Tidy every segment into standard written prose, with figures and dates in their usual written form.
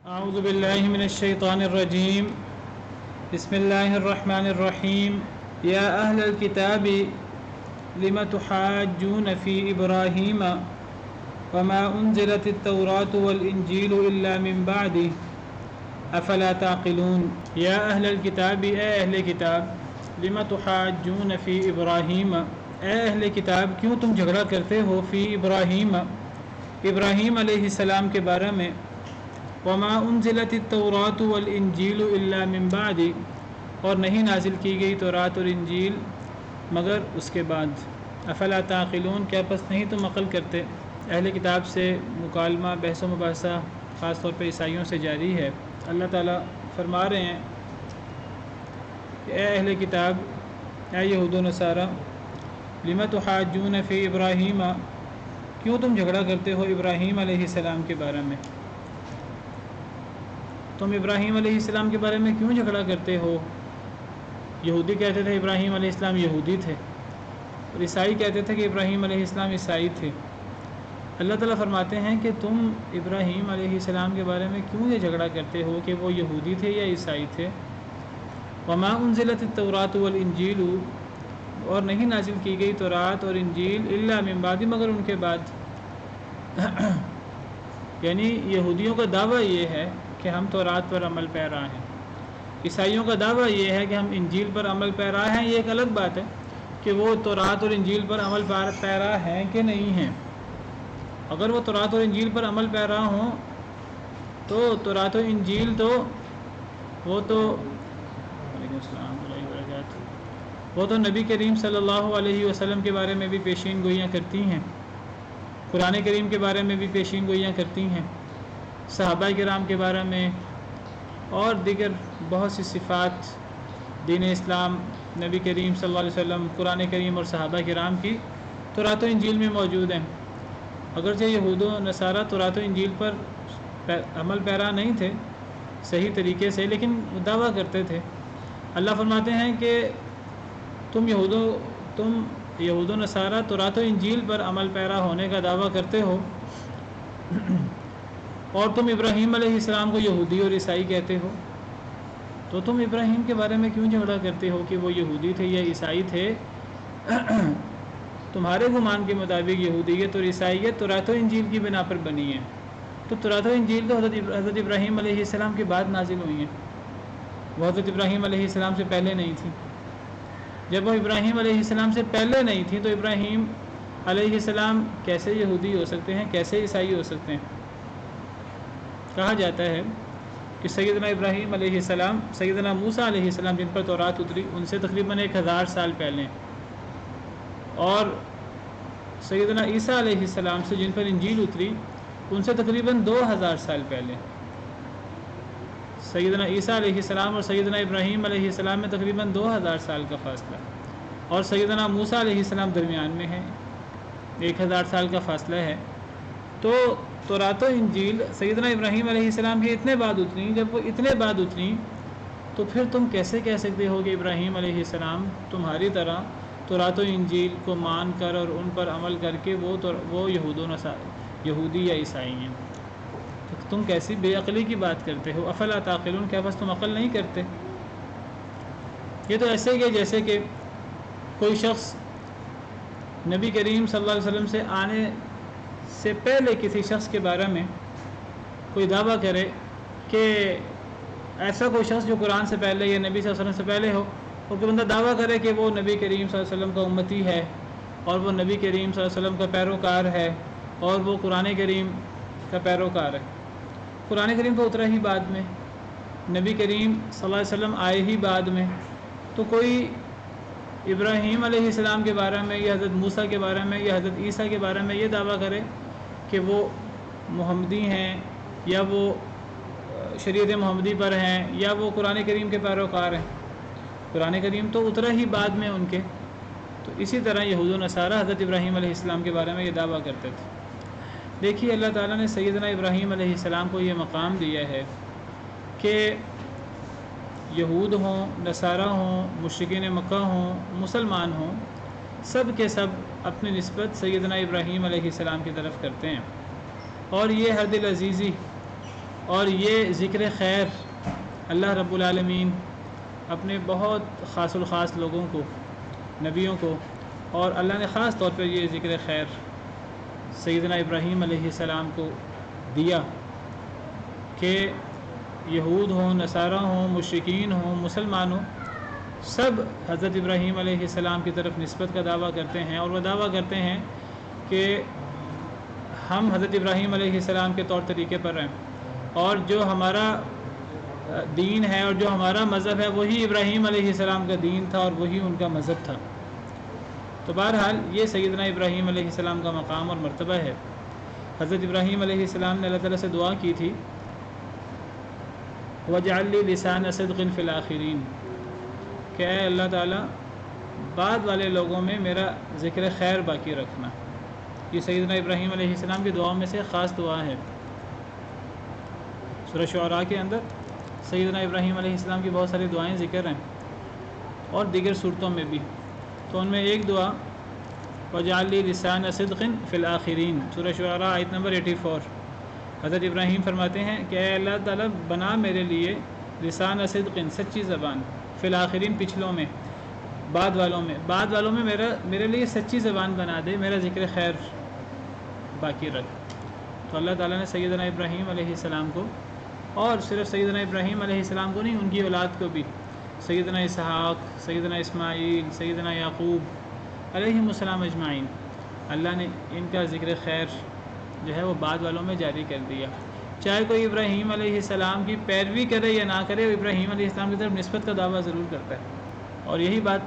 اعوذ باللہ من الشیطان الرجیم بسم اللہ الرحمن الرحیم یا اہل الکتاب لم تحاجون فی ابراہیم وما انزلت التوراۃ والانجیل الا من بعدہ افلا تعقلون۔ یا اہل الکتاب، اے اہل کتاب، لم تحاجون فی ابراہیم، اے اہل کتاب کیوں تم جھگڑا کرتے ہو فی ابراہیم، ابراہیم علیہ السلام کے بارے میں، وما انزلت التوراۃ والانجیل الا من بعد، اور نہیں نازل کی گئی تورات اور انجیل مگر اس کے بعد، افلا تعقلون، کیا پس نہیں تم عقل کرتے۔ اہل کتاب سے مکالمہ، بحث و مباحثہ خاص طور پہ عیسائیوں سے جاری ہے۔ اللہ تعالیٰ فرما رہے ہیں کہ اے اہل کتاب، اے یہود و نصارہ، لم تحاجون فی ابراہیم، کیوں تم جھگڑا کرتے ہو ابراہیم علیہ السلام کے بارے میں، تم ابراہیم علیہ السلام کے بارے میں کیوں جھگڑا کرتے ہو۔ یہودی کہتے تھے ابراہیم علیہ السلام یہودی تھے، اور عیسائی کہتے تھے کہ ابراہیم علیہ السلام عیسائی تھے۔ اللہ تعالیٰ فرماتے ہیں کہ تم ابراہیم علیہ السلام کے بارے میں کیوں یہ جھگڑا کرتے ہو کہ وہ یہودی تھے یا عیسائی تھے۔ وما انزلت التوراۃ والانجیل، اور نہیں نازل کی گئی تورات اور انجیل الا من بعد، مگر ان کے بعد۔ یعنی یہودیوں کا دعویٰ یہ ہے کہ ہم تورات پر عمل پیرا ہیں، عیسائیوں کا دعویٰ یہ ہے کہ ہم انجیل پر عمل پیرا ہیں۔ یہ ایک الگ بات ہے کہ وہ تورات اور انجیل پر عمل پیرا ہیں کہ نہیں ہیں۔ اگر وہ تورات اور انجیل پر عمل پیرا ہوں تو تورات و انجیل تو وہ تو وعلیکم السلام ورحمۃ اللہ وبرکاتہ، وہ تو نبی کریم صلی اللہ علیہ وسلم کے بارے میں بھی پیشین گوئیاں کرتی ہیں، قرآن کریم کے بارے میں بھی پیشین گوئیاں کرتی ہیں، صحابہ کرام کے بارے میں، اور دیگر بہت سی صفات دین اسلام، نبی کریم صلی اللہ علیہ وسلم، قرآن کریم اور صحابہ کرام کی تورات و انجیل میں موجود ہیں۔ اگرچہ یہود و نصارہ تورات و انجیل پر عمل پیرا نہیں تھے صحیح طریقے سے، لیکن دعویٰ کرتے تھے۔ اللہ فرماتے ہیں کہ تم یہود و نصارہ تورات و انجیل پر عمل پیرا ہونے کا دعویٰ کرتے ہو، اور تم ابراہیم علیہ السلام کو یہودی اور عیسائی کہتے ہو، تو تم ابراہیم کے بارے میں کیوں جھگڑا کرتے ہو کہ وہ یہودی تھے یا عیسائی تھے۔ تمہارے گمان کے مطابق یہودیت اور عیسائیت تورات و انجیل کی بنا پر بنی ہے، تو تورات و انجیل تو حضرت ابراہیم علیہ السلام کے بعد نازل ہوئی ہیں، وہ حضرت ابراہیم علیہ السلام سے پہلے نہیں تھی۔ جب وہ ابراہیم علیہ السلام سے پہلے نہیں تھی تو ابراہیم علیہ السلام کیسے یہودی ہو سکتے ہیں، کیسے عیسائی ہو سکتے ہیں۔ کہا جاتا ہے کہ سیدنا ابراہیم علیہ السلام، سیدنا موسیٰ علیہ السلام جن پر تورات اتری ان سے تقریباً 1000 سال پہلے، اور سیدنا عیسیٰ علیہ السلام سے جن پر انجیل اتری ان سے تقریباً 2000 سال پہلے۔ سیدنا عیسیٰ علیہ السلام اور سیدنا ابراہیم علیہ السلام میں تقریباً 2000 سال کا فاصلہ، اور سیدنا موسیٰ علیہ السلام درمیان میں ہے، 1000 سال کا فاصلہ ہے۔ تو تورات و انجیل سیدنا ابراہیم علیہ السلام کے اتنے بعد اتری، جب وہ اتنے بعد اتری تو پھر تم کیسے کہہ سکتے ہو کہ ابراہیم علیہ السلام تمہاری طرح تورات و انجیل کو مان کر اور ان پر عمل کر کے وہ یہودی یا عیسائی ہیں۔ تو تم کیسی بے عقلی کی بات کرتے ہو، افلا تعقلون، کیا بس تم عقل نہیں کرتے۔ یہ تو ایسے کہ جیسے کہ کوئی شخص نبی کریم صلی اللہ علیہ وسلم سے آنے سے پہلے کسی شخص کے بارے میں کوئی دعویٰ کرے کہ ایسا کوئی شخص جو قرآن سے پہلے یا نبی صلی اللہ علیہ وسلم سے پہلے ہو، اور کوئی بندہ دعویٰ کرے کہ وہ نبی کریم صلی اللہ علیہ وسلم کا امتی ہے، اور وہ نبی کریم صلی اللہ علیہ وسلم کا پیروکار ہے، اور وہ قرآن کریم کا پیروکار ہے۔ قرآن کریم تو اترا ہی بعد میں، نبی کریم صلی اللہ علیہ وسلم آئے ہی بعد میں، تو کوئی ابراہیم علیہ السلام کے بارے میں یا حضرت موسیٰ کے بارے میں یا حضرت عیسیٰ کے بارے میں یہ دعویٰ کرے کہ وہ محمدی ہیں، یا وہ شریعت محمدی پر ہیں، یا وہ قرآن کریم کے پیروکار ہیں۔ قرآن کریم تو اترا ہی بعد میں ان کے۔ تو اسی طرح یہود و نصارہ حضرت ابراہیم علیہ السلام کے بارے میں یہ دعویٰ کرتے تھے۔ دیکھیے اللہ تعالیٰ نے سیدنا ابراہیم علیہ السلام کو یہ مقام دیا ہے کہ یہود ہوں، نصارہ ہوں، مشرکین مکہ ہوں، مسلمان ہوں، سب کے سب اپنی نسبت سیدنا ابراہیم علیہ السلام کی طرف کرتے ہیں، اور یہ ہر دل عزیزی اور یہ ذکر خیر اللہ رب العالمین اپنے بہت خاص الخاص لوگوں کو، نبیوں کو، اور اللہ نے خاص طور پر یہ ذکر خیر سیدنا ابراہیم علیہ السلام کو دیا کہ یہود ہوں، نصارہ ہوں، مشرکین ہوں، مسلمان ہوں، سب حضرت ابراہیم علیہ السلام کی طرف نسبت کا دعویٰ کرتے ہیں، اور وہ دعویٰ کرتے ہیں کہ ہم حضرت ابراہیم علیہ السلام کے طور طریقے پر ہیں، اور جو ہمارا دین ہے اور جو ہمارا مذہب ہے وہی ابراہیم علیہ السلام کا دین تھا اور وہی ان کا مذہب تھا۔ تو بہرحال یہ سیدنا ابراہیم علیہ السلام کا مقام اور مرتبہ ہے۔ حضرت ابراہیم علیہ السلام نے اللہ تعالیٰ سے دعا کی تھی، وَاجْعَلْ لِي لِسَانَ صِدْقٍ فِي الْآخِرِينَ، کہ اے اللہ تعالیٰ بعد والے لوگوں میں میرا ذکر خیر باقی رکھنا۔ یہ سیدنا ابراہیم علیہ السلام کی دعاؤں میں سے خاص دعا ہے۔ سورہ شعراء کے اندر سیدنا ابراہیم علیہ السلام کی بہت ساری دعائیں ذکر ہیں، اور دیگر صورتوں میں بھی۔ تو ان میں ایک دعا وَاجْعَلْ لِي لِسَانَ صِدْقٍ فِي الْآخِرِينَ، سورہ شعراء آیت نمبر 84۔ حضرت ابراہیم فرماتے ہیں کہ اے اللہ تعالیٰ بنا میرے لیے لسان صدق، سچی زبان، فی الآخرین، پچھلوں میں، بعد والوں میں میرے لیے سچی زبان بنا دے، میرا ذکر خیر باقی رکھ۔ تو اللہ تعالیٰ نے سیدنا ابراہیم علیہ السلام کو، اور صرف سیدنا ابراہیم علیہ السلام کو نہیں، ان کی اولاد کو بھی، سیدنا اسحاق، سیدنا اسماعیل، سیدنا یعقوب علیہم السلام اجمعین، اللہ نے ان کا ذکر خیر جو ہے وہ بعد والوں میں جاری کر دیا۔ چاہے کوئی ابراہیم علیہ السلام کی پیروی کرے یا نہ کرے، وہ ابراہیم علیہ السلام کی طرف نسبت کا دعویٰ ضرور کرتا ہے۔ اور یہی بات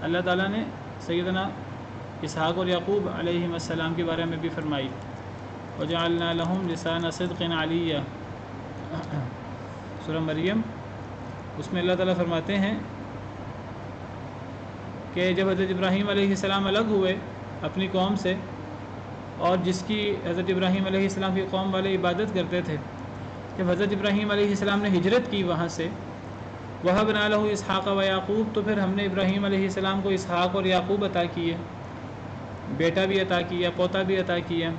اللہ تعالیٰ نے سیدنا اسحاق اور یعقوب علیہم السلام کے بارے میں بھی فرمائی، وَجَعَلْنَا لَهُمْ لِسَانَ صِدْقٍ عَلِيًّا، سورہ مریم، اس میں اللہ تعالیٰ فرماتے ہیں کہ جب حضرت ابراہیم علیہ السلام الگ ہوئے اپنی قوم سے، اور جس کی حضرت ابراہیم علیہ السلام کی قوم والے عبادت کرتے تھے، جب حضرت ابراہیم علیہ السلام نے ہجرت کی وہاں سے، وَهَبْنَا لَهُ إِسْحَاقَ وَيَعْقُوبَ، تو پھر ہم نے ابراہیم علیہ السلام کو اسحاق اور یعقوب عطا کیے، بیٹا بھی عطا کیا، پوتا بھی عطا کیا،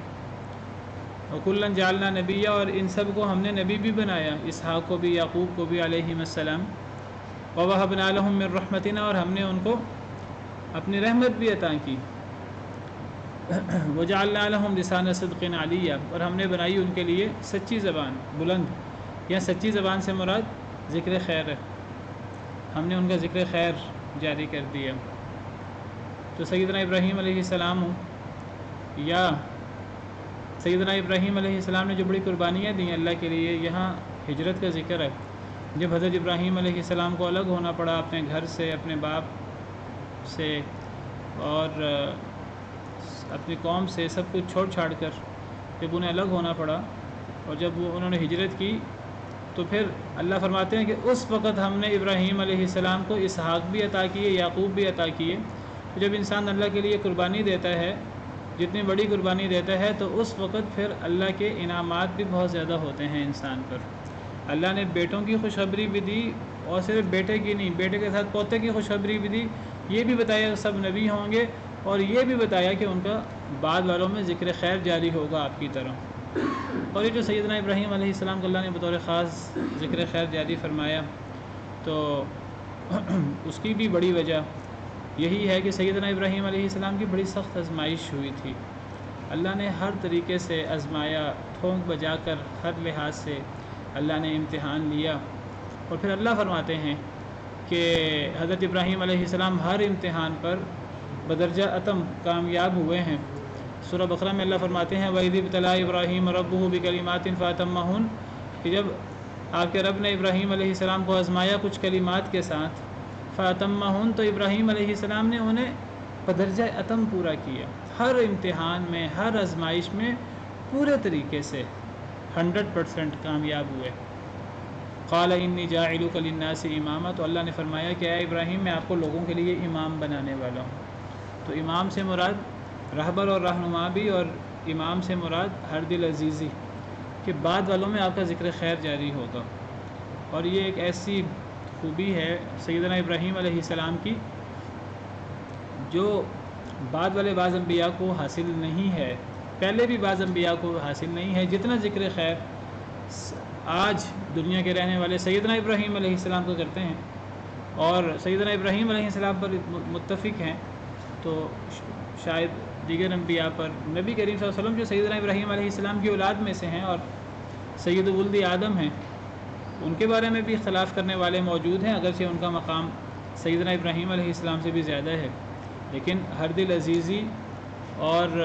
وَكُلًّا جَعَلْنَا نَبِيًّا، اور ان سب کو ہم نے نبی بھی بنایا، اسحاق کو بھی، یعقوب کو بھی علیہم السلام، وَوَهَبْنَا لَهُم مِّن رَحْمَتِنَا، اور ہم نے ان کو اپنی رحمت بھی عطا کی، وَجَعَلْنَا لَهُمْ لِسَانَ صِدْقٍ عَلِيًّا، اور ہم نے بنائی ان کے لیے سچی زبان، بلند، یا سچی زبان سے مراد ذکر خیر ہے، ہم نے ان کا ذکر خیر جاری کر دیا۔ تو سیدنا ابراہیم علیہ السلام ہوں، یا سیدنا ابراہیم علیہ السلام نے جو بڑی قربانیاں دیں اللہ کے لیے، یہاں ہجرت کا ذکر ہے۔ جب حضرت ابراہیم علیہ السلام کو الگ ہونا پڑا اپنے گھر سے، اپنے باپ سے، اور اپنی قوم سے، سب کچھ چھوڑ چھاڑ کر جب انہیں الگ ہونا پڑا، اور جب انہوں نے ہجرت کی، تو پھر اللہ فرماتے ہیں کہ اس وقت ہم نے ابراہیم علیہ السلام کو اسحاق بھی عطا کیے، یعقوب بھی عطا کیے۔ تو جب انسان اللہ کے لیے قربانی دیتا ہے، جتنی بڑی قربانی دیتا ہے، تو اس وقت پھر اللہ کے انعامات بھی بہت زیادہ ہوتے ہیں انسان پر۔ اللہ نے بیٹوں کی خوشخبری بھی دی، اور صرف بیٹے کی نہیں، بیٹے کے ساتھ پوتے کی خوشخبری بھی دی، یہ بھی بتایا سب نبی ہوں گے، اور یہ بھی بتایا کہ ان کا بعد والوں میں ذکر خیر جاری ہوگا آپ کی طرح۔ اور یہ جو سیدنا ابراہیم علیہ السلام کو اللہ نے بطور خاص ذکر خیر جاری فرمایا، تو اس کی بھی بڑی وجہ یہی ہے کہ سیدنا ابراہیم علیہ السلام کی بڑی سخت آزمائش ہوئی تھی۔ اللہ نے ہر طریقے سے آزمایا، ٹھونک بجا کر، ہر لحاظ سے اللہ نے امتحان لیا، اور پھر اللہ فرماتے ہیں کہ حضرت ابراہیم علیہ السلام ہر امتحان پر بدرجہ اتم کامیاب ہوئے ہیں۔ سورہ بقرہ میں اللہ فرماتے ہیں وَإِذِ ابْتَلَىٰ إِبْرَاهِيمَ رَبُّهُ بِكَلِمَاتٍ فَأَتَمَّهُنَّ، کہ جب آپ کے رب نے ابراہیم علیہ السلام کو آزمایا کچھ کلمات کے ساتھ، فَأَتَمَّهُنَّ، تو ابراہیم علیہ السلام نے انہیں بدرجہ اتم پورا کیا، ہر امتحان میں، ہر آزمائش میں پورے طریقے سے 100% کامیاب ہوئے۔ قال انی جاعلک للناس اماما، تو اللہ نے فرمایا کہ اے ابراہیم میں آپ کو لوگوں کے لیے امام بنانے والا ہوں۔ تو امام سے مراد رہبر اور رہنما بھی، اور امام سے مراد ہر دل عزیزی، کہ بعد والوں میں آپ کا ذکر خیر جاری ہوگا۔ اور یہ ایک ایسی خوبی ہے سیدنا ابراہیم علیہ السلام کی جو بعد والے بعض انبیاء کو حاصل نہیں ہے، پہلے بھی بعض انبیاء کو حاصل نہیں ہے۔ جتنا ذکر خیر آج دنیا کے رہنے والے سیدنا ابراہیم علیہ السلام کو کرتے ہیں اور سیدنا ابراہیم علیہ السلام پر متفق ہیں، تو شاید دیگر انبیاء پر، نبی کریم صلی اللہ علیہ وسلم جو سیدنا ابراہیم علیہ السلام کی اولاد میں سے ہیں اور سید ولد آدم ہیں، ان کے بارے میں بھی اختلاف کرنے والے موجود ہیں، اگرچہ ان کا مقام سیدنا ابراہیم علیہ السلام سے بھی زیادہ ہے، لیکن ہر دل عزیزی اور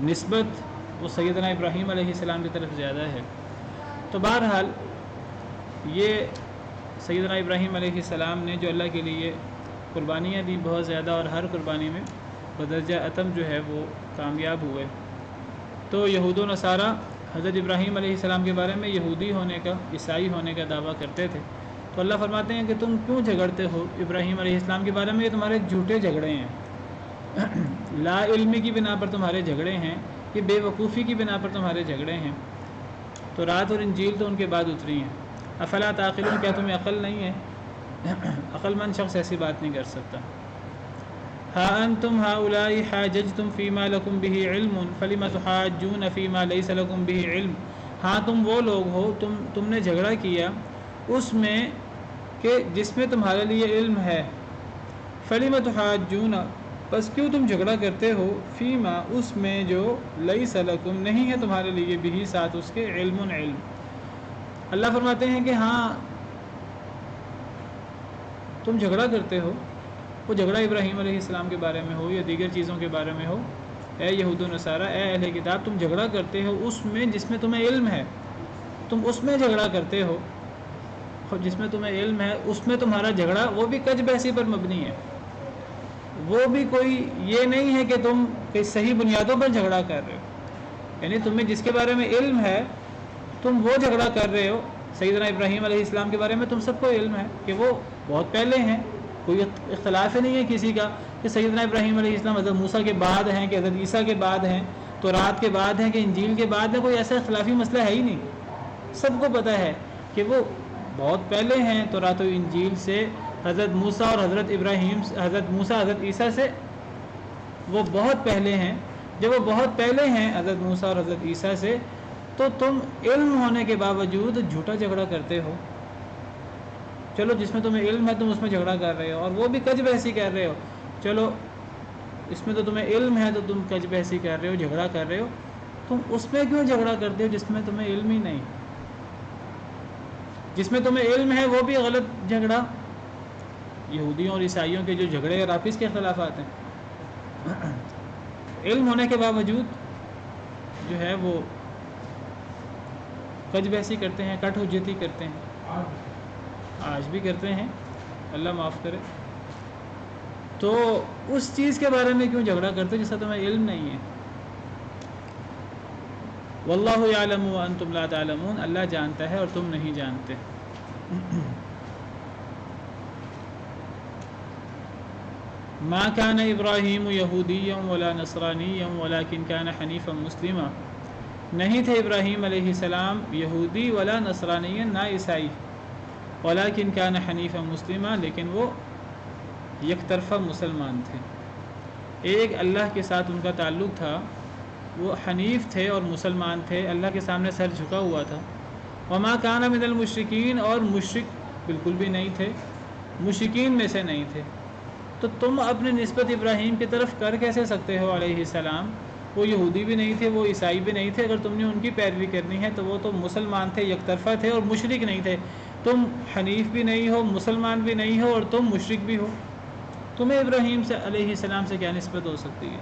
نسبت وہ سیدنا ابراہیم علیہ السلام کی طرف زیادہ ہے۔ تو بہرحال یہ سیدنا ابراہیم علیہ السلام نے جو اللہ کے لیے قربانیاں دی بہت زیادہ، اور ہر قربانی میں بدرجہ اتم جو ہے وہ کامیاب ہوئے۔ تو یہود و نصارہ حضرت ابراہیم علیہ السلام کے بارے میں یہودی ہونے کا، عیسائی ہونے کا دعویٰ کرتے تھے، تو اللہ فرماتے ہیں کہ تم کیوں جھگڑتے ہو ابراہیم علیہ السلام کے بارے میں؟ یہ تمہارے جھوٹے جھگڑے ہیں، لا علمی کی بنا پر تمہارے جھگڑے ہیں، یہ بے وقوفی کی بنا پر تمہارے جھگڑے ہیں۔ تو رات اور انجیل تو ان کے بعد اتری ہیں۔ افلا تعقلون، کیا تمہیں عقل نہیں ہے؟ عقل مند شخص ایسی بات نہیں کر سکتا۔ ہا انتم ہؤلاء حاججتم فیما لکم بہ علم فلم تحاجون فیما لیس لکم بہ علم۔ ہاں تم وہ لوگ ہو، تم نے جھگڑا کیا اس میں کہ جس میں تمہارے لیے علم ہے، فلم تحاجون، بس کیوں تم جھگڑا کرتے ہو، فیما، اس میں جو لیس لکم، نہیں ہے تمہارے لیے، بھی ساتھ اس کے، علم اللہ فرماتے ہیں کہ ہاں تم جھگڑا کرتے ہو، وہ جھگڑا ابراہیم علیہ السلام کے بارے میں ہو یا دیگر چیزوں کے بارے میں ہو، اے یہود و نصارہ، اے اہل کتاب، تم جھگڑا کرتے ہو اس میں جس میں تمہیں علم ہے، تم اس میں جھگڑا کرتے ہو جس میں تمہیں علم ہے، اس میں تمہارا جھگڑا وہ بھی کج بحثی پر مبنی ہے، وہ بھی کوئی یہ نہیں ہے کہ تم صحیح بنیادوں پر جھگڑا کر رہے ہو، یعنی تمہیں جس کے بارے میں علم ہے تم وہ جھگڑا کر رہے ہو۔ سیدنا ابراہیم علیہ السلام کے بارے میں تم سب کو علم ہے کہ وہ بہت پہلے ہیں، کوئی اختلاف ہی نہیں ہے کسی کا کہ سیدنا ابراہیم علیہ السلام حضرت موسیٰ کے بعد ہیں کہ حضرت عیسیٰ کے بعد ہیں، تورات کے بعد ہیں کہ انجیل کے بعد ہیں، کوئی ایسا اختلافی مسئلہ ہے ہی نہیں، سب کو پتہ ہے کہ وہ بہت پہلے ہیں تورات و انجیل سے، حضرت موسیٰ اور حضرت ابراہیم، حضرت موسیٰ حضرت عیسیٰ سے وہ بہت پہلے ہیں۔ جب وہ بہت پہلے ہیں حضرت موسیٰ اور حضرت عیسیٰ سے، تو تم علم ہونے کے باوجود جھوٹا جھگڑا کرتے ہو۔ چلو جس میں تمہیں علم ہے تم اس میں جھگڑا کر رہے ہو، اور وہ بھی کج بحثی کر رہے ہو، چلو اس میں تو تمہیں علم ہے تو تم کج بحثی کر رہے ہو، جھگڑا کر رہے ہو، تم اس میں کیوں جھگڑا کرتے ہو جس میں تمہیں علم ہی نہیں؟ جس میں تمہیں علم ہے وہ بھی غلط جھگڑا، یہودیوں اور عیسائیوں کے جو جھگڑے اور آپس کے اختلافات ہیں، علم ہونے کے باوجود جو ہے وہ کج بحثی کرتے ہیں، کٹ حجتی کرتے ہیں، آج بھی کرتے ہیں، اللہ معاف کرے۔ تو اس چیز کے بارے میں کیوں جھگڑا کرتے جس کا تمہیں علم نہیں ہے؟ واللہ یعلم وانتم لا تعلمون، اللہ جانتا ہے اور تم نہیں جانتے۔ ما کان ابراہیم یہودیا ولا نصرانیا ولکن کان حنیفا مسلما، نہیں تھے ابراہیم علیہ السلام یہودی ولا نصرانی، نہ عیسائی، ولکن کان حنیفا مسلما، لیکن وہ یک طرفہ مسلمان تھے، ایک اللہ کے ساتھ ان کا تعلق تھا، وہ حنیف تھے اور مسلمان تھے، اللہ کے سامنے سر جھکا ہوا تھا۔ وما کان من المشرکین، اور مشرک بالکل بھی نہیں تھے، مشرکین میں سے نہیں تھے۔ تو تم اپنی نسبت ابراہیم کی طرف کر کیسے سکتے ہو علیہ السلام؟ وہ یہودی بھی نہیں تھے، وہ عیسائی بھی نہیں تھے، اگر تم نے ان کی پیروی کرنی ہے تو وہ تو مسلمان تھے، یک طرفہ تھے اور مشرک نہیں تھے۔ تم حنیف بھی نہیں ہو، مسلمان بھی نہیں ہو، اور تم مشرک بھی ہو، تمہیں ابراہیم سے علیہ السلام سے کیا نسبت ہو سکتی ہے؟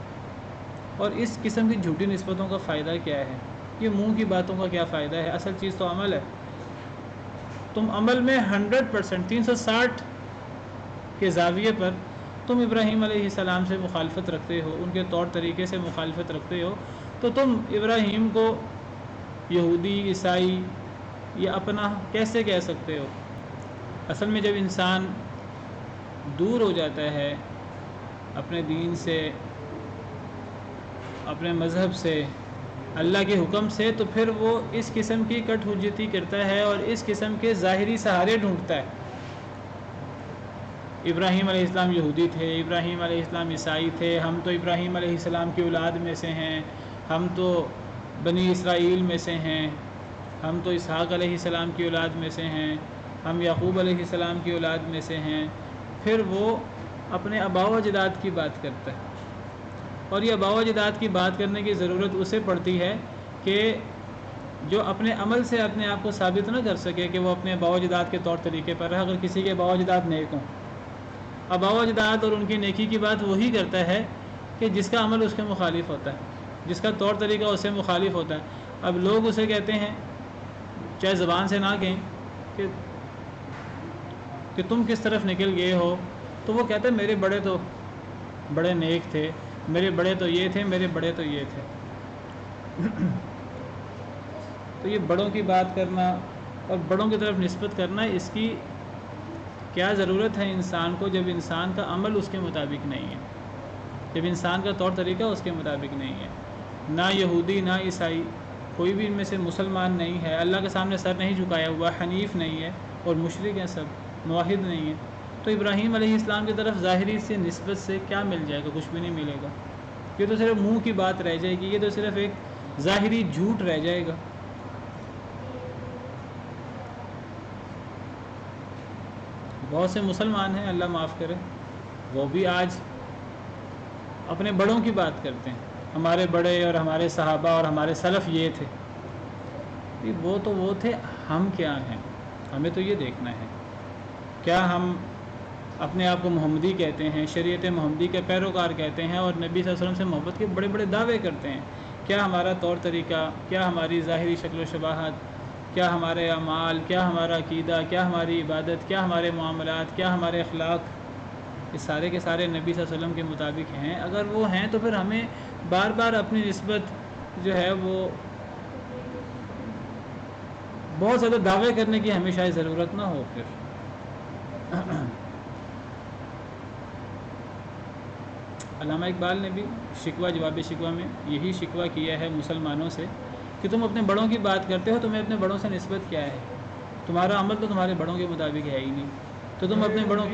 اور اس قسم کی جھوٹی نسبتوں کا فائدہ کیا ہے؟ یہ منہ کی باتوں کا کیا فائدہ ہے؟ اصل چیز تو عمل ہے۔ تم عمل میں 100% 360 کے زاویے پر تم ابراہیم علیہ السلام سے مخالفت رکھتے ہو، ان کے طور طریقے سے مخالفت رکھتے ہو، تو تم ابراہیم کو یہودی، عیسائی یا اپنا کیسے کہہ سکتے ہو؟ اصل میں جب انسان دور ہو جاتا ہے اپنے دین سے، اپنے مذہب سے، اللہ کے حکم سے، تو پھر وہ اس قسم کی کٹ حجتی کرتا ہے اور اس قسم کے ظاہری سہارے ڈھونڈتا ہے۔ ابراہیم علیہ السلام یہودی تھے، ابراہیم علیہ السلام عیسائی تھے، ہم تو ابراہیم علیہ السلام کی اولاد میں سے ہیں، ہم تو بنی اسرائیل میں سے ہیں، ہم تو اسحاق علیہ السلام کی اولاد میں سے ہیں، ہم یعقوب علیہ السلام کی اولاد میں سے ہیں، پھر وہ اپنے آباء و اجداد کی بات کرتا ہے۔ اور یہ آباء و اجداد کی بات کرنے کی ضرورت اسے پڑتی ہے کہ جو اپنے عمل سے اپنے آپ کو ثابت نہ کر سکے کہ وہ اپنے آباء و اجداد کے طور طریقے پر ہے۔ اگر کسی کے آباء و اجداد نیک ہوں، آباء و اجداد اور ان کی نیکی کی بات وہی کرتا ہے کہ جس کا عمل اس کے مخالف ہوتا ہے، جس کا طور طریقہ اس سے مخالف ہوتا ہے۔ اب لوگ اسے کہتے ہیں، چاہے زبان سے نہ کہیں کہ تم کس طرف نکل گئے ہو، تو وہ کہتے ہیں میرے بڑے تو بڑے نیک تھے، میرے بڑے تو یہ تھے، میرے بڑے تو یہ تھے۔ تو یہ بڑوں کی بات کرنا اور بڑوں کی طرف نسبت کرنا، اس کی کیا ضرورت ہے انسان کو جب انسان کا عمل اس کے مطابق نہیں ہے، جب انسان کا طور طریقہ اس کے مطابق نہیں ہے۔ نہ یہودی نہ عیسائی، کوئی بھی ان میں سے مسلمان نہیں ہے، اللہ کے سامنے سر نہیں جھکایا ہوا، حنیف نہیں ہے، اور مشرک ہیں، سب موحد نہیں ہیں۔ تو ابراہیم علیہ السلام کی طرف ظاہری سے نسبت سے کیا مل جائے گا؟ کچھ بھی نہیں ملے گا۔ یہ تو صرف منہ کی بات رہ جائے گی، یہ تو صرف ایک ظاہری جھوٹ رہ جائے گا۔ بہت سے مسلمان ہیں، اللہ معاف کرے، وہ بھی آج اپنے بڑوں کی بات کرتے ہیں، ہمارے بڑے اور ہمارے صحابہ اور ہمارے سلف یہ تھے۔ وہ تو وہ تھے، ہم کیا ہیں؟ ہمیں تو یہ دیکھنا ہے، کیا ہم اپنے آپ کو محمدی کہتے ہیں، شریعت محمدی کے پیروکار کہتے ہیں، اور نبی صلی اللہ علیہ وسلم سے محبت کے بڑے بڑے دعوے کرتے ہیں؟ کیا ہمارا طور طریقہ، کیا ہماری ظاہری شکل و شباہت، کیا ہمارے اعمال، کیا ہمارا عقیدہ، کیا ہماری عبادت، کیا ہمارے معاملات، کیا ہمارے اخلاق، یہ سارے کے سارے نبی صلی اللہ علیہ وسلم کے مطابق ہیں؟ اگر وہ ہیں تو پھر ہمیں بار بار اپنی نسبت جو ہے وہ بہت زیادہ دعوے کرنے کی ہمیں شاید ضرورت نہ ہو۔ پھر علامہ اقبال نے بھی شکوہ جواب شکوہ میں یہی شکوہ کیا ہے مسلمانوں سے کہ تم اپنے بڑوں کی بات کرتے ہو، تمہیں اپنے بڑوں سے نسبت کیا ہے؟ تمہارا عمل تو تمہارے بڑوں کے مطابق ہے ہی نہیں، تو تم اپنے بڑوں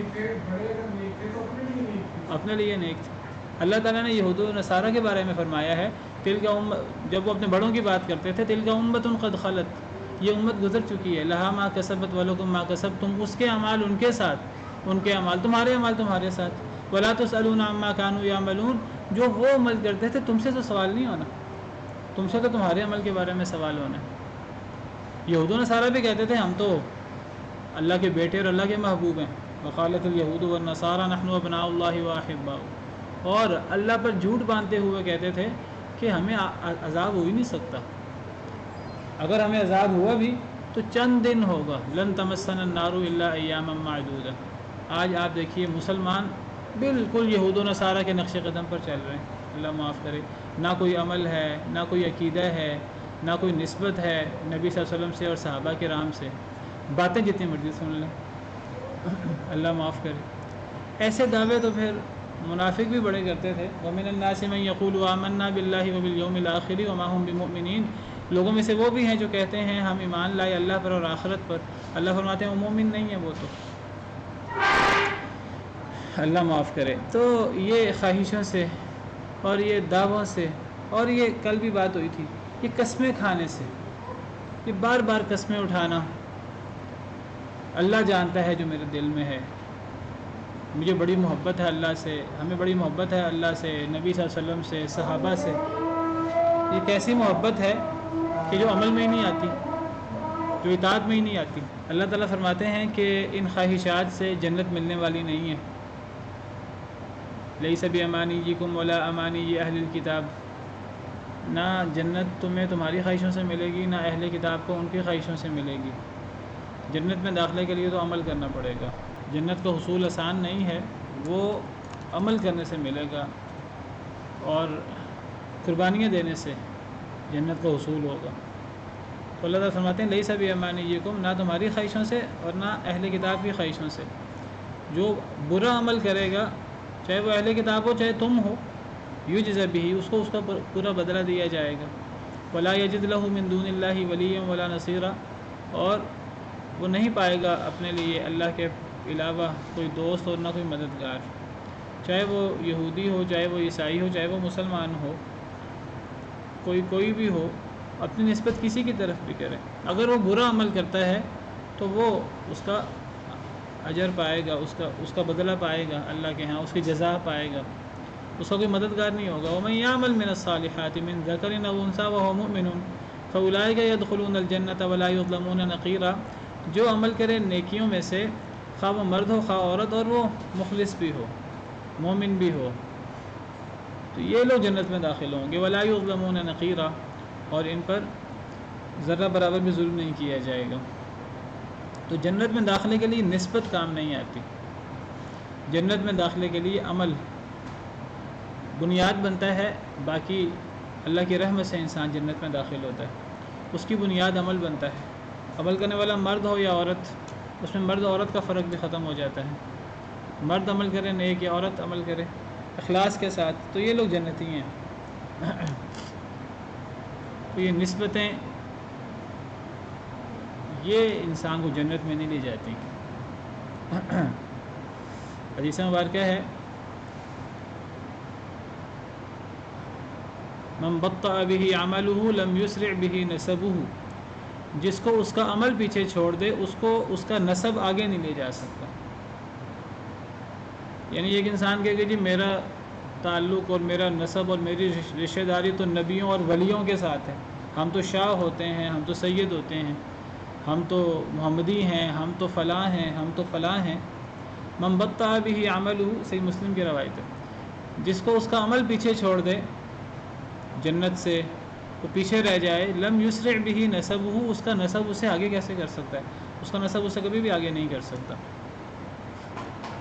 اپنے لیے نیک تھے۔ اللہ تعالیٰ نے یہود و نصارہ کے بارے میں فرمایا ہے، جب وہ اپنے بڑوں کی بات کرتے تھے، تلک امۃ قد خلت، یہ امت گزر چکی ہے، لہا ما کسبت ولکم ما کسبتم، اس کے اعمال ان کے ساتھ، ان کے اعمال تمہارے اعمال تمہارے ساتھ، ولا تسألون عما كانوا يعملون، جو وہ عمل کرتے تھے تم سے تو سوال نہیں ہونا، تم سے تو تمہارے عمل کے بارے میں سوال ہونا ہے۔ یہود و نصارہ بھی کہتے تھے ہم تو اللہ کے بیٹے اور اللہ کے محبوب ہیں، وقالت الیہود والنصارى نحن ابناء اللہ واحباؤہ، اور اللہ پر جھوٹ باندھتے ہوئے کہتے تھے کہ ہمیں عذاب ہو ہی نہیں سکتا، اگر ہمیں عذاب ہوا بھی تو چند دن ہوگا، لن تمسنا النار الا ایاما معدودہ۔ آج آپ دیکھیے مسلمان بالکل یہود و نصارہ کے نقش قدم پر چل رہے ہیں، اللہ معاف کرے، نہ کوئی عمل ہے، نہ کوئی عقیدہ ہے، نہ کوئی نسبت ہے نبی صلی اللہ علیہ وسلم سے اور صحابہ کرام سے، باتیں جتنی مرضی سن لیں، اللہ معاف کرے۔ ایسے دعوے تو پھر منافق بھی بڑے کرتے تھے، وَمِنَ النَّاسِ مَن يَقُولُ آمَنَّا بِاللَّهِ وَبِالْيَوْمِ الْآخِرِ وَمَا هُم بِمُؤْمِنِينَ، لوگوں میں سے وہ بھی ہیں جو کہتے ہیں ہم ایمان لائے اللہ پر اور آخرت پر، اللہ فرماتے ہیں وہ مومن نہیں ہیں، وہ تو اللہ معاف کرے۔ تو یہ خواہشوں سے اور یہ دعووں سے، اور یہ کل بھی بات ہوئی تھی، یہ قسمیں کھانے سے، یہ بار بار قسمیں اٹھانا، اللہ جانتا ہے جو میرے دل میں ہے، مجھے بڑی محبت ہے اللہ سے، ہمیں بڑی محبت ہے اللہ سے، نبی صلی اللہ علیہ وسلم سے، صحابہ سے۔ یہ کیسی محبت ہے کہ جو عمل میں ہی نہیں آتی، جو اطاعت میں ہی نہیں آتی۔ اللہ تعالیٰ فرماتے ہیں کہ ان خواہشات سے جنت ملنے والی نہیں ہے، لیس بامانیکم ولا امانی اہل الکتاب، نہ جنت تمہیں تمہاری خواہشوں سے ملے گی، نہ اہل کتاب کو ان کی خواہشوں سے ملے گی۔ جنت میں داخلے کے لیے تو عمل کرنا پڑے گا، جنت کا حصول آسان نہیں ہے، وہ عمل کرنے سے ملے گا اور قربانیاں دینے سے جنت کا حصول ہوگا۔ تو اللہ تعالیٰ فرماتے ہیں لیس بامانیکم، نہ تمہاری خواہشوں سے اور نہ اہل کتاب کی خواہشوں سے۔ جو برا عمل کرے گا، چاہے وہ اہل کتاب ہو چاہے تم ہو، یجزی بہ، اس کو اس کا پورا بدلہ دیا جائے گا، ولا یجد لہ من دون اللہ ولیا ولا نصیرا، اور وہ نہیں پائے گا اپنے لیے اللہ کے علاوہ کوئی دوست اور نہ کوئی مددگار، چاہے وہ یہودی ہو، چاہے وہ عیسائی ہو، چاہے وہ مسلمان ہو، کوئی بھی ہو، اپنی نسبت کسی کی طرف بھی کرے، اگر وہ برا عمل کرتا ہے تو وہ اس کا اجر پائے گا، اس کا بدلہ پائے گا اللہ کے ہاں، اس کی جزا پائے گا، اس کا کوئی مددگار نہیں ہوگا۔ وَمَن يَعْمَلْ مِنَ الصَّالِحَاتِ مِن ذَكَرٍ أَوْ أُنثَىٰ وَهُوَ مُؤْمِنٌ فَأُولَٰئِكَ يَدْخُلُونَ الْجَنَّةَ وَلَا يُظْلَمُونَ نَقِيرًا، جو عمل کرے نیکیوں میں سے، خواہ وہ مرد ہو خواہ عورت، اور وہ مخلص بھی ہو، مومن بھی ہو، تو یہ لوگ جنت میں داخل ہوں گے۔ وَلَا يُظْلَمُونَ نَقِيرًا، اور ان پر ذرہ برابر بھی ظلم نہیں کیا جائے گا۔ تو جنت میں داخلے کے لیے نسبت کام نہیں آتی، جنت میں داخلے کے لیے عمل بنیاد بنتا ہے، باقی اللہ کی رحمت سے انسان جنت میں داخل ہوتا ہے، اس کی بنیاد عمل بنتا ہے۔ عمل کرنے والا مرد ہو یا عورت، اس میں مرد عورت کا فرق بھی ختم ہو جاتا ہے، مرد عمل کرے نیک یا عورت عمل کرے اخلاص کے ساتھ، تو یہ لوگ جنتی ہیں۔ تو یہ نسبتیں یہ انسان کو جنت میں نہیں لے جاتی۔ حدیث مبارکہ ہے من بطأ به عمله لم يسرع به نسبه، جس کو اس کا عمل پیچھے چھوڑ دے اس کو اس کا نسب آگے نہیں لے جا سکتا۔ یعنی ایک انسان کہے کہ جی میرا تعلق اور میرا نسب اور میری رشتہ داری تو نبیوں اور ولیوں کے ساتھ ہے، ہم تو شاہ ہوتے ہیں، ہم تو سید ہوتے ہیں، ہم تو محمدی ہیں، ہم تو فلاں ہیں، ہم تو فلاں ہیں۔ من بطأ به عمله، صحیح مسلم کی روایت ہے، جس کو اس کا عمل پیچھے چھوڑ دے جنت سے، وہ پیچھے رہ جائے، لم یسرع به نسبه، اس کا نسب اسے آگے کیسے کر سکتا ہے؟ اس کا نسب اسے کبھی بھی آگے نہیں کر سکتا۔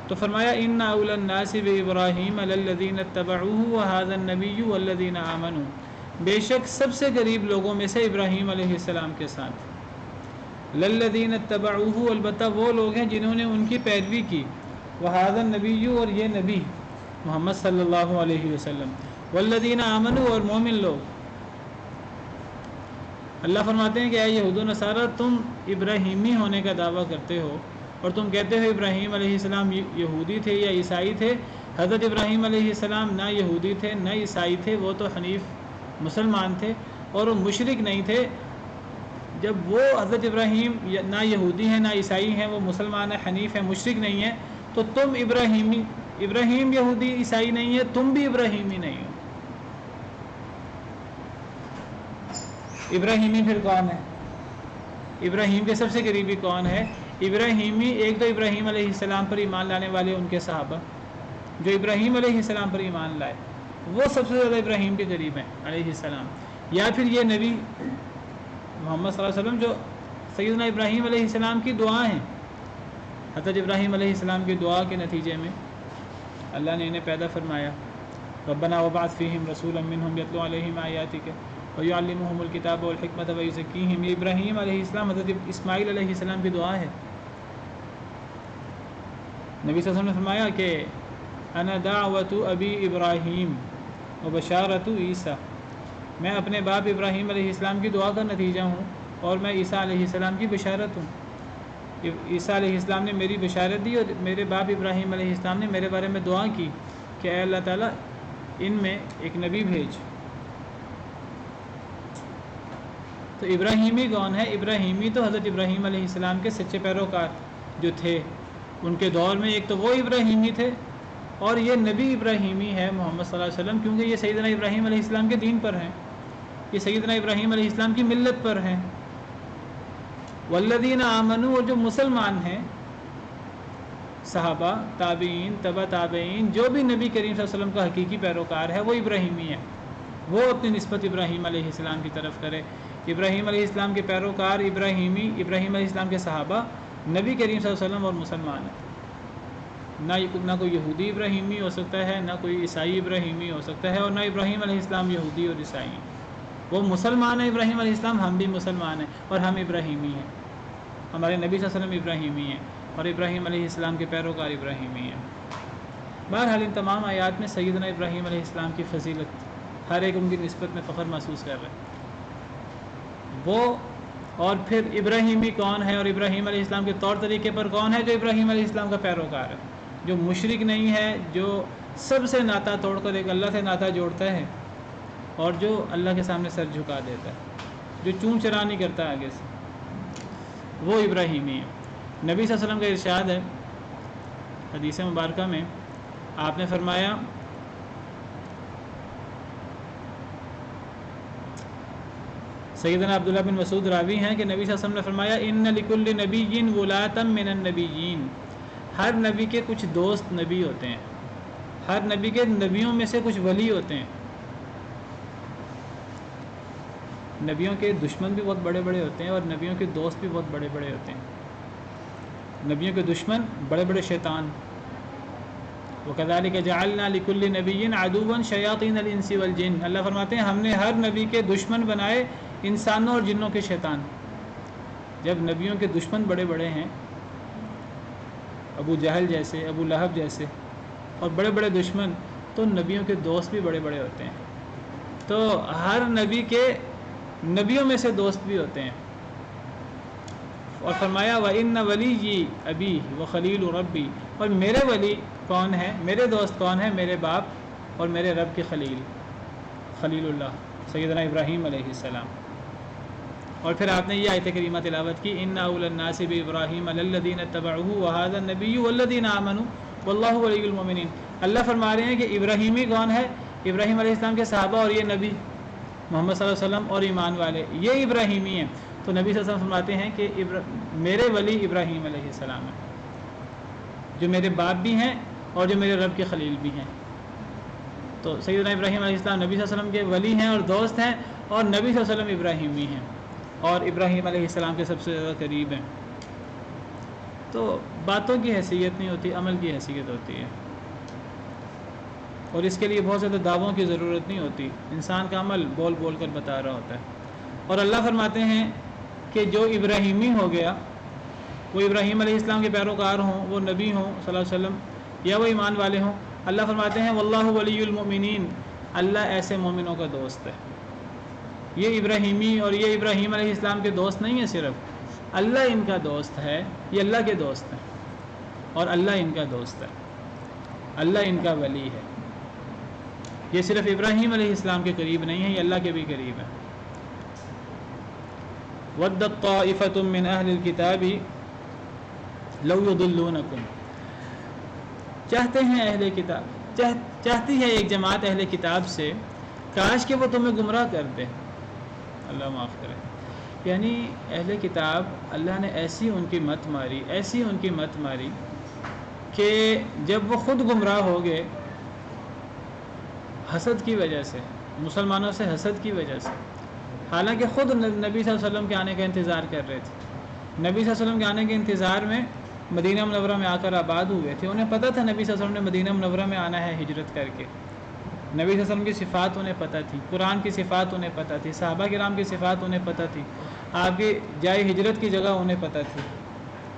تو فرمایا ان اول الناس بابراہیم للذین اتبعوه وهذا النبی والذین آمنوا، بے شک سب سے قریب لوگوں میں سے ابراہیم علیہ السلام کے ساتھ، للذین اتبعوه، البتہ وہ لوگ ہیں جنہوں نے ان کی پیروی کی، وهذا النبی، اور یہ نبی محمد صلی اللہ علیہ وسلم، والذین آمنوا، اور مومن لوگ۔ اللہ فرماتے ہیں کہ اے یہود و نصارہ، تم ابراہیمی ہونے کا دعویٰ کرتے ہو اور تم کہتے ہو ابراہیم علیہ السلام یہودی تھے یا عیسائی تھے۔ حضرت ابراہیم علیہ السلام نہ یہودی تھے نہ عیسائی تھے، وہ تو حنیف مسلمان تھے اور وہ مشرک نہیں تھے۔ جب وہ حضرت ابراہیم نہ یہودی ہیں نہ عیسائی ہیں، وہ مسلمان ہیں، حنیف ہیں، مشرک نہیں ہیں، تو تم ابراہیم یہودی عیسائی نہیں ہے، تم بھی ابراہیمی نہیں ہو۔ ابراہیمی پھر کون ہے؟ ابراہیم کے سب سے قریبی کون ہے؟ ابراہیمی ایک تو ابراہیم علیہ السلام پر ایمان لانے والے ان کے صحابہ، جو ابراہیم علیہ السلام پر ایمان لائے، وہ سب سے زیادہ ابراہیم کے قریب ہیں علیہ السلام، یا پھر یہ نبی محمد صلی اللہ علیہ وسلم جو سیدنا ابراہیم علیہ السلام کی دعا ہیں۔ حضرت ابراہیم علیہ السلام کی دعا کے نتیجے میں اللہ نے انہیں پیدا فرمایا، ربنا وابعث فیہم رسولا منہم یتلو علیہم آیاتک وَيُعَلِّمُهُمُ الْكِتَابَ وَالْحِکْمَةَ وَيُزَکِّیہم، یہ ابراہیم علیہ السلام حضرت اسماعیل علیہ السلام کی دعا ہے۔ نبی صلی اللہ علیہ وسلم نے فرمایا کہ انا دعوت ابی ابراہیم وبشارت عیسیٰ، میں اپنے باپ ابراہیم علیہ السلام کی دعا کا نتیجہ ہوں اور میں عیسیٰ علیہ السلام کی بشارت ہوں۔ عیسیٰ علیہ السلام نے میری بشارت دی اور میرے باپ ابراہیم علیہ السلام نے میرے بارے میں دعا کی کہ اے اللہ تعالیٰ ان میں ایک نبی بھیج۔ تو ابراہیمی کون ہے؟ ابراہیمی تو حضرت ابراہیم علیہ السلام کے سچے پیروکار جو تھے ان کے دور میں، ایک تو وہ ابراہیمی تھے اور یہ نبی ابراہیمی ہے محمد صلی اللہ علیہ وسلم، کیونکہ یہ سیدنا ابراہیم علیہ السلام کے دین پر ہیں، یہ سیدنا ابراہیم علیہ السلام کی ملت پر ہیں۔ والذین آمنوا، اور جو مسلمان ہیں، صحابہ، تابعین، تبع تابعین، جو بھی نبی کریم صلی اللہ علیہ وسلم کا حقیقی پیروکار ہے وہ ابراہیمی ہے، وہ اپنی نسبت ابراہیم علیہ السلام کی طرف کرے۔ ابراہیم علیہ السلام کے پیروکار ابراہیمی، ابراہیم علیہ السلام کے صحابہ نبی کریم صلی اللہ علیہ وسلم اور مسلمان ہیں۔ نہ کوئی یہودی ابراہیمی ہو سکتا ہے، نہ کوئی عیسائی ابراہیمی ہو سکتا ہے، اور نہ ابراہیم علیہ السلام یہودی اور عیسائی ہیں۔ وہ مسلمان ہیں ابراہیم علیہ السلام، ہم بھی مسلمان ہیں اور ہم ابراہیمی ہیں، ہمارے نبی صلی اللہ علیہ وسلم ابراہیمی ہیں اور ابراہیم علیہ السلام کے پیروکار ابراہیمی ہیں۔ بہرحال ان تمام آیات میں سیدنا ابراہیم علیہ السلام کی فضیلت، ہر ایک ان کی نسبت میں فخر محسوس کر رہے ہیں وہ۔ اور پھر ابراہیمی کون ہے اور ابراہیم علیہ السلام کے طور طریقے پر کون ہے؟ جو ابراہیم علیہ السلام کا پیروکار ہے، جو مشرک نہیں ہے، جو سب سے ناطہ توڑ کر ایک اللہ سے ناطہ جوڑتا ہے اور جو اللہ کے سامنے سر جھکا دیتا ہے۔ جو چون چرا نہیں کرتا آگے سے، وہ ابراہیمی ہے۔ نبی صلی اللہ علیہ وسلم کا ارشاد ہے حدیث مبارکہ میں، آپ نے فرمایا سیدنا عبداللہ بن مسعود راوی ہیں کہ نبی صلی اللہ علیہ وسلم نے فرمایا ان لکل نبی ولاۃ من النبیین، ہر نبی کے کچھ دوست نبی ہوتے ہیں، ہر نبی کے نبیوں میں سے کچھ ولی ہوتے ہیں۔ نبیوں کے دشمن بھی بہت بڑے بڑے ہوتے ہیں اور نبیوں کے دوست بھی بہت بڑے بڑے ہوتے ہیں۔ نبیوں کے دشمن بڑے بڑے شیطان، وَكَذَلِكَ جَعَلْنَا لِكُلِّ نَبِيٍّ عَدُوًّا شَيَاطِينَ الْإِنسِ وَالْجِنِّ، اللہ فرماتے ہیں ہم نے ہر نبی کے دشمن بنائے انسانوں اور جنوں کے شیطان۔ جب نبیوں کے دشمن بڑے بڑے ہیں، ابو جہل جیسے، ابو لہب جیسے، اور بڑے بڑے دشمن، تو نبیوں کے دوست بھی بڑے بڑے ہوتے ہیں۔ تو ہر نبی کے نبیوں میں سے دوست بھی ہوتے ہیں۔ اور فرمایا وَإِنَّ وَلِيِّ أَبِي وَخَلِيلُ رَبِّي، اور میرے ولی کون ہے، میرے دوست کون ہے، میرے باپ اور میرے رب کے خلیل، خلیل اللہ سیدنا ابراہیم علیہ السلام۔ اور پھر آپ نے یہ آیت کریمہ تلاوت کی إِنَّ أَوْلَى النَّاسِ بِإِبْرَاهِيمَ لَلَّذِينَ اتَّبَعُوهُ وَهَذَا النَّبِيُّ وَالَّذِينَ آمَنُوا وَاللَّهُ وَلِيُّ الْمُؤْمِنِينَ۔ اللہ فرما رہے ہیں کہ ابراہیمی کون ہے، ابراہیم علیہ السلام کے صحابہ اور یہ نبی محمد صلی اللہ علیہ وسلم اور ایمان والے، یہ ابراہیمی ہیں۔ تو نبی صلی اللہ علیہ وسلم فرماتے ہیں کہ میرے ولی ابراہیم علیہ السلام ہیں، جو میرے باپ بھی ہیں اور جو میرے رب کے خلیل بھی ہیں۔ تو سیدنا ابراہیم علیہ السلام نبی صلی اللہ علیہ وسلم کے ولی ہیں اور دوست ہیں، اور نبی صلی اللہ علیہ وسلم ابراہیمی ہیں اور ابراہیم علیہ السلام کے سب سے زیادہ قریب ہیں۔ تو باتوں کی حیثیت نہیں ہوتی، عمل کی حیثیت ہوتی ہے، اور اس کے لیے بہت زیادہ دعووں کی ضرورت نہیں ہوتی، انسان کا عمل بول بول کر بتا رہا ہوتا ہے۔ اور اللہ فرماتے ہیں کہ جو ابراہیمی ہو گیا، وہ ابراہیم علیہ السلام کے پیروکار ہوں، وہ نبی ہوں صلی اللہ علیہ وسلم، یا وہ ایمان والے ہوں، اللہ فرماتے ہیں واللہ ولی المؤمنین، اللہ ایسے مومنوں کا دوست ہے۔ یہ ابراہیمی اور یہ ابراہیم علیہ السلام کے دوست نہیں ہیں، صرف اللہ ان کا دوست ہے، یہ اللہ کے دوست ہیں، اور اللہ ان کا دوست ہے، اللہ ان کا ولی ہے۔ یہ صرف ابراہیم علیہ السلام کے قریب نہیں ہے، یہ اللہ کے بھی قریب ہے۔ وَدَّتْ طَائِفَةٌ مِّنْ أَهْلِ الْكِتَابِ لَوْ يُضِلُّونَكُمْ، چاہتے ہیں اہل کتاب، چاہتی ہے ایک جماعت اہل کتاب سے کاش کہ وہ تمہیں گمراہ کر دے، اللہ معاف کرے۔ یعنی اہل کتاب اللہ نے ایسی ان کی مت ماری، ایسی ان کی مت ماری کہ جب وہ خود گمراہ ہو گئے حسد کی وجہ سے، مسلمانوں سے حسد کی وجہ سے، حالانکہ خود نبی صلی اللہ علیہ وسلم کے آنے کا انتظار کر رہے تھے، نبی صلی اللہ علیہ وسلم کے آنے کے انتظار میں مدینہ منورہ میں آ کر آباد ہوئے تھے، انہیں پتہ تھا نبی صلی اللہ علیہ وسلم نے مدینہ منورہ میں آنا ہے ہجرت کر کے، نبی صلی اللہ علیہ وسلم کی صفات انہیں پتہ تھی، قرآن کی صفات انہیں پتہ تھی، صحابہ کرام کی صفات انہیں پتہ تھی، آپ کی جائے ہجرت کی جگہ انہیں پتہ تھی،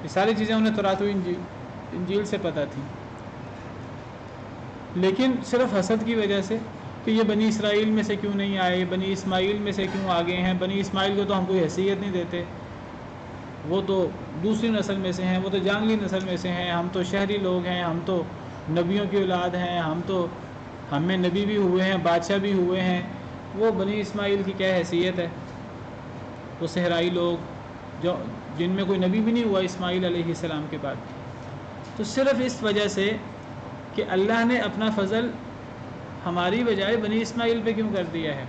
یہ ساری چیزیں انہیں تورات و انجیل سے پتہ تھی، لیکن صرف حسد کی وجہ سے کہ یہ بنی اسرائیل میں سے کیوں نہیں آئے، یہ بنی اسماعیل میں سے کیوں آگے ہیں، بنی اسماعیل کو تو ہم کوئی حیثیت نہیں دیتے، وہ تو دوسری نسل میں سے ہیں، وہ تو جانگلی نسل میں سے ہیں، ہم تو شہری لوگ ہیں، ہم تو نبیوں کی اولاد ہیں، ہم میں نبی بھی ہوئے ہیں، بادشاہ بھی ہوئے ہیں، وہ بنی اسماعیل کی کیا حیثیت ہے، وہ صحرائی لوگ جن میں کوئی نبی بھی نہیں ہوا اسماعیل علیہ السلام کے بعد۔ تو صرف اس وجہ سے کہ اللہ نے اپنا فضل ہماری بجائے بنی اسماعیل پہ کیوں کر دیا ہے۔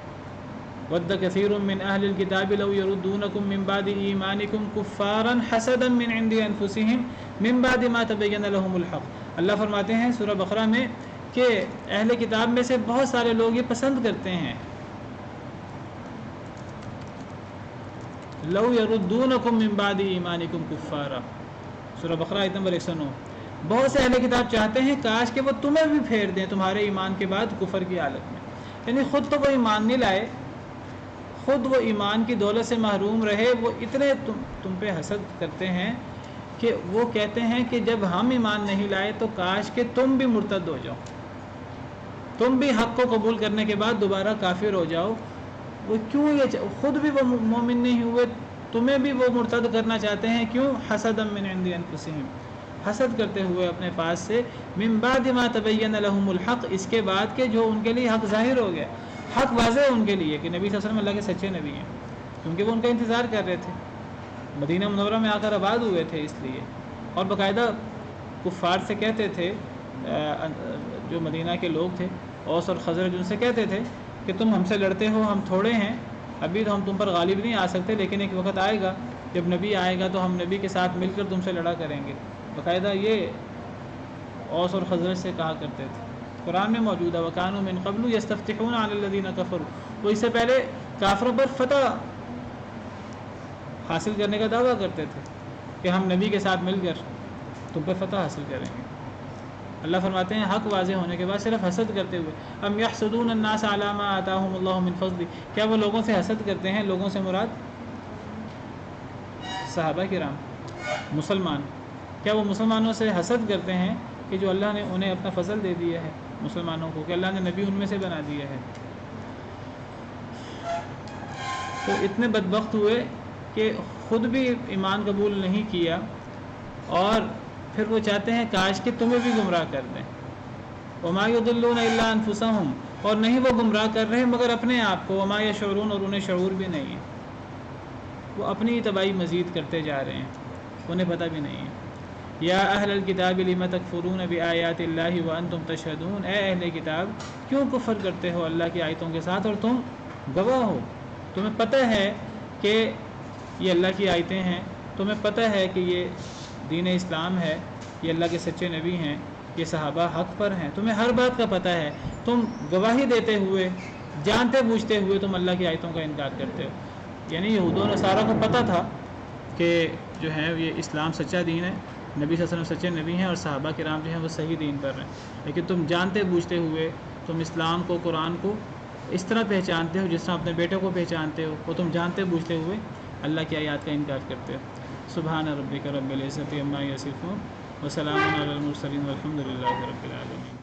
وَدَّ كَثِيرٌ مِّنْ أَهْلِ الْكِتَابِ لَوْ يَرُدُّونَكُم مِّن بَعْدِ إِيمَانِكُمْ كُفَّارًا حَسَدًا مِّنْ عِندِ أَنفُسِهِم مِّن بَعْدِ مَا تَبَيَّنَ لَهُمُ الْحَقُّ، اللہ فرماتے ہیں سورہ بقرہ میں کہ اہل کتاب میں سے بہت سارے لوگ یہ پسند کرتے ہیں، لَوْ يَرُدُّونَكُم مِّن بَعْدِ إِيمَانِكُمْ كُفَّارًا، سورہ بقرہ آیت نمبر 109۔ بہت سے اہل کتاب چاہتے ہیں کاش کہ وہ تمہیں بھی پھیر دیں تمہارے ایمان کے بعد کفر کی حالت میں، یعنی خود تو وہ ایمان نہیں لائے، خود وہ ایمان کی دولت سے محروم رہے، وہ اتنے تم پہ حسد کرتے ہیں کہ وہ کہتے ہیں کہ جب ہم ایمان نہیں لائے تو کاش کہ تم بھی مرتد ہو جاؤ، تم بھی حق کو قبول کرنے کے بعد دوبارہ کافر ہو جاؤ۔ وہ کیوں یہ خود بھی وہ مومن نہیں ہوئے، تمہیں بھی وہ مرتد کرنا چاہتے ہیں، کیوں؟ حسدا من عند انفسہم، حسد کرتے ہوئے اپنے پاس سے، من بعد ما تبین لهم الحق، اس کے بعد کہ جو ان کے لیے حق ظاہر ہو گیا، حق واضح ہے ان کے لیے کہ نبی صلی اللہ علیہ وسلم اللہ کے سچے نبی ہیں، کیونکہ وہ ان کا انتظار کر رہے تھے، مدینہ منورہ میں آ کر آباد ہوئے تھے اس لیے، اور باقاعدہ کفار سے کہتے تھے، جو مدینہ کے لوگ تھے اوس اور خزرج، ان سے کہتے تھے کہ تم ہم سے لڑتے ہو، ہم تھوڑے ہیں، ابھی تو ہم تم پر غالب نہیں آ سکتے، لیکن ایک وقت آئے گا جب نبی آئے گا تو ہم نبی کے ساتھ مل کر تم سے لڑا کریں گے۔ باقاعدہ یہ اوس اور خزرج سے کہا کرتے تھے، قرآن میں موجود ہے وَكَانُوا مِن قَبْلُ يَسْتَفْتِحُونَ عَلَى الَّذِينَ كَفَرُوا، وہ اس سے پہلے کافروں پر فتح حاصل کرنے کا دعویٰ کرتے تھے کہ ہم نبی کے ساتھ مل کر تم پر فتح حاصل کریں گے۔ اللہ فرماتے ہیں حق واضح ہونے کے بعد صرف حسد کرتے ہوئے، ام یحسدون الناس علی ما آتاہم اللہ من فضل، کیا وہ لوگوں سے حسد کرتے ہیں؟ لوگوں سے مراد صحابہ کرام، مسلمان، کیا وہ مسلمانوں سے حسد کرتے ہیں کہ جو اللہ نے انہیں اپنا فضل دے دیا ہے مسلمانوں کو، کہ اللہ نے نبی ان میں سے بنا دیا ہے؟ تو اتنے بدبخت ہوئے کہ خود بھی ایمان قبول نہیں کیا، اور پھر وہ چاہتے ہیں کاش کہ تمہیں بھی گمراہ کر دیں۔ وما یضلون الا انفسهم، اور نہیں وہ گمراہ کر رہے مگر اپنے آپ کو، وما یشعرون، اور انہیں شعور بھی نہیں ہے، وہ اپنی تباہی مزید کرتے جا رہے ہیں، انہیں پتہ بھی نہیں ہے۔ یا اہل الکتاب لم تکفرون بآیات اللہ وانتم تشہدون، اے اہل کتاب کیوں کفر کرتے ہو اللہ کی آیتوں کے ساتھ اور تم گواہ ہو؟ تمہیں پتہ ہے کہ یہ اللہ کی آیتیں ہیں، تمہیں پتہ ہے کہ یہ دین اسلام ہے، یہ اللہ کے سچے نبی ہیں، یہ صحابہ حق پر ہیں، تمہیں ہر بات کا پتہ ہے، تم گواہی دیتے ہوئے، جانتے بوجھتے ہوئے تم اللہ کی آیتوں کا انکار کرتے ہو۔ یعنی یہود و نصارہ کو پتہ تھا کہ جو ہے یہ اسلام سچا دین ہے، نبی صلی اللہ علیہ وسلم سچے نبی ہیں، اور صحابہ کرام جو ہیں وہ صحیح دین پر ہیں، لیکن تم جانتے بوجھتے ہوئے تم اسلام کو، قرآن کو اس طرح پہچانتے ہو جس طرح اپنے بیٹے کو پہچانتے ہو، وہ تم جانتے بوجھتے ہوئے اللہ کی آیات کا انکار کرتے ہو۔ سبحان ربک رب العزت عما یصفون وسلام علی المرسلین والحمد للہ رب العالمین۔